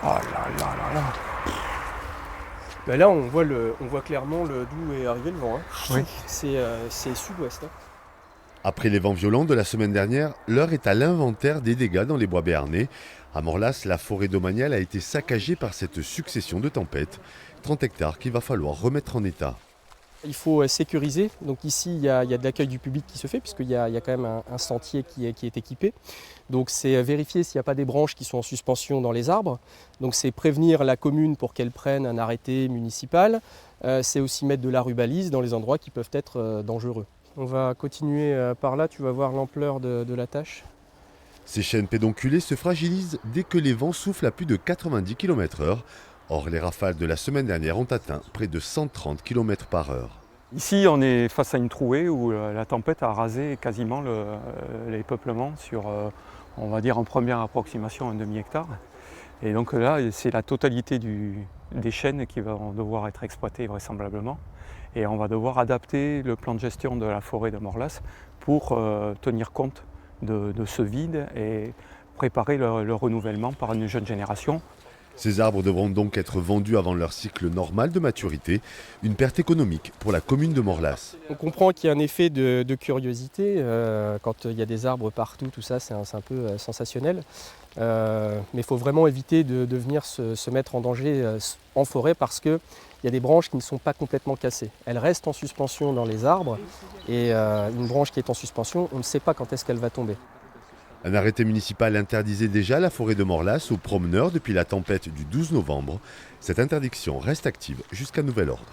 Oh là là là là. Ben là, on voit clairement d'où est arrivé le vent, hein. Oui. C'est sud-ouest, hein. Après les vents violents de la semaine dernière, l'heure est à l'inventaire des dégâts dans les bois béarnais. À Morlas, la forêt domaniale a été saccagée par cette succession de tempêtes. 30 hectares qu'il va falloir remettre en état. Il faut sécuriser. Donc ici, il y a de l'accueil du public qui se fait, puisqu'il y a quand même un sentier qui est équipé. Donc c'est vérifier s'il n'y a pas des branches qui sont en suspension dans les arbres. Donc c'est prévenir la commune pour qu'elle prenne un arrêté municipal. C'est aussi mettre de la rubalise dans les endroits qui peuvent être dangereux. On va continuer par là, tu vas voir l'ampleur de la tâche. Ces chaînes pédonculées se fragilisent dès que les vents soufflent à plus de 90 km/h. Or, les rafales de la semaine dernière ont atteint près de 130 km/h. Ici, on est face à une trouée où la tempête a rasé quasiment les peuplements sur, on va dire en première approximation, un demi-hectare. Et donc là, c'est la totalité des chênes qui vont devoir être exploitées vraisemblablement. Et on va devoir adapter le plan de gestion de la forêt de Morlas pour tenir compte de ce vide et préparer le renouvellement par une jeune génération. Ces arbres devront donc être vendus avant leur cycle normal de maturité, une perte économique pour la commune de Morlas. On comprend qu'il y a un effet de curiosité. Quand il y a des arbres partout, tout ça, c'est un peu sensationnel. Mais il faut vraiment éviter de venir se mettre en danger en forêt parce qu'il y a des branches qui ne sont pas complètement cassées. Elles restent en suspension dans les arbres et une branche qui est en suspension, on ne sait pas quand est-ce qu'elle va tomber. Un arrêté municipal interdisait déjà la forêt de Morlas aux promeneurs depuis la tempête du 12 novembre. Cette interdiction reste active jusqu'à nouvel ordre.